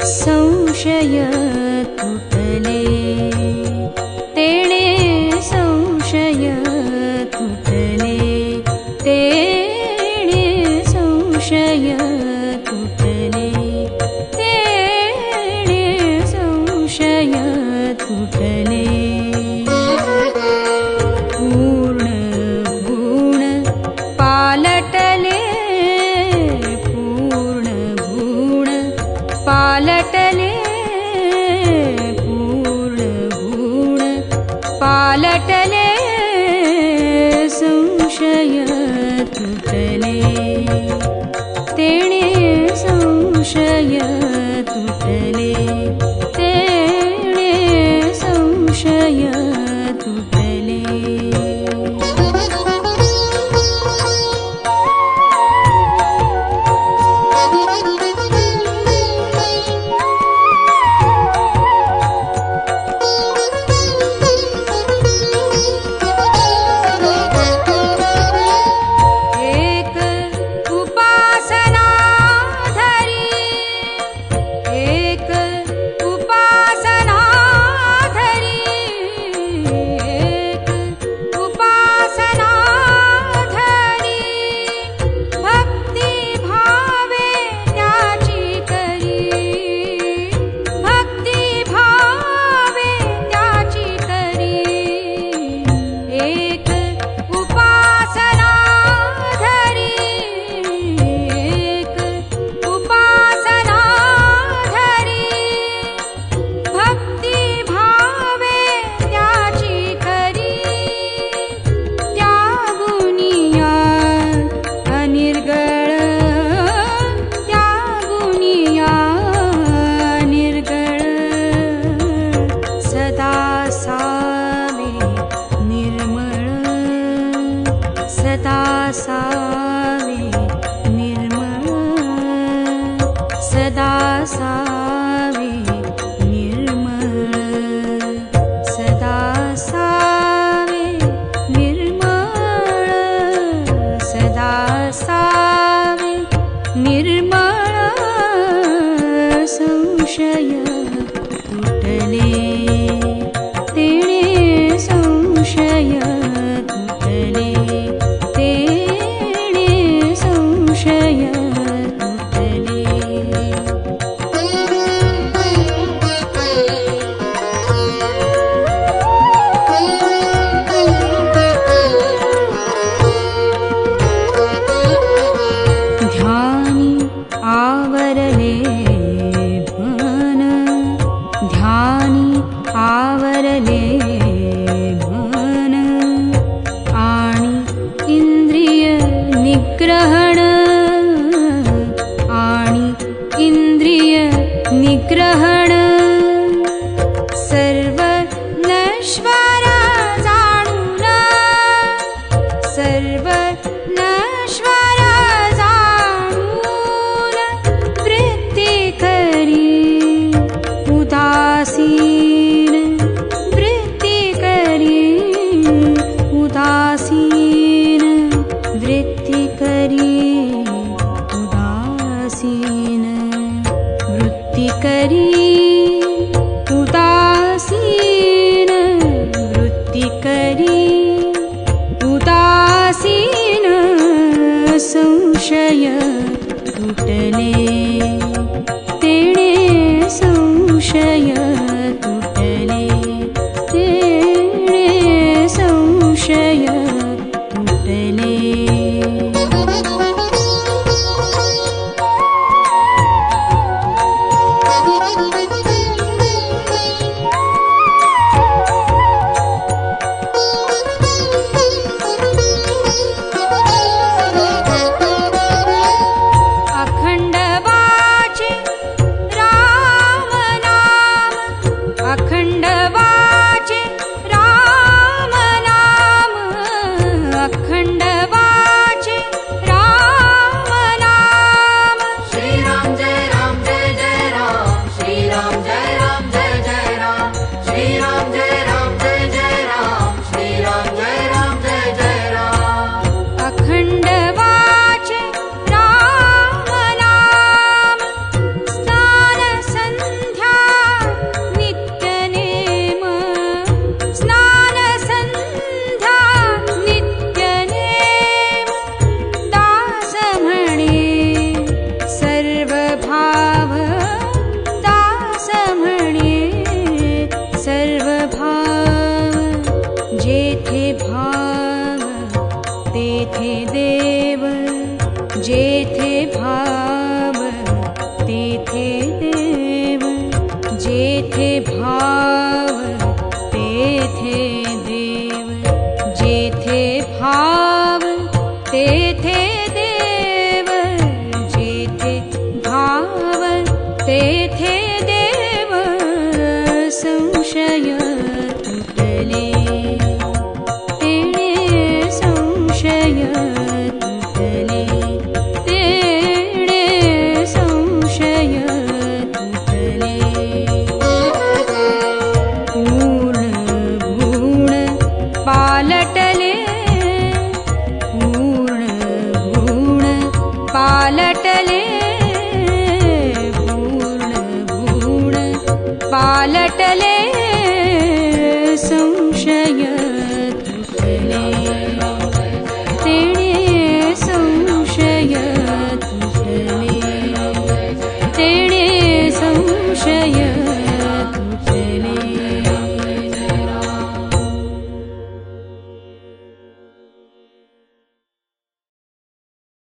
संशय तुटले, तेणे संशय तुटले, तेणे संशय तुटले, तेणे संशय तुटले। पूर्ण गुण पालटले, पूर्ण गुण पालटले, पूर्ण गुण पालटले, संशय तुटले, तेणे संशय तुटले, तेणे संशय तुटले। सदा सावे निर्मळ, सदा सावे निर्मळ, सदा सावे निर्मळ, सदा सावे निर्मळ, संशय तुटले, तेणे संशय तुटले, तेणे संशय तुटले। ध्यानी आवरले मन, ध्यानी आवरले मन, आणि इंद्रिय निग्रहण, आणि इंद्रिय निग्रहण, सर्व नश्वर जाणून, सर्व नश्वर जाणून, वृत्ती करी उदासीन, वृत्ती करी उदासीन, वृत्ती करी उदासीन, वृत्ती करी उदासीन, वृत्ती करी उदासीन, देव जेथे भाव तेथे देव जेथे भाव तेथे देव जेथे भाव तेथे देव जेथे भाव तेथे देव संशय तुटले तेणे संशय तुटले तेणे संशय तुटले पूर्ण गुण पालटले पूर्ण गुण पालटले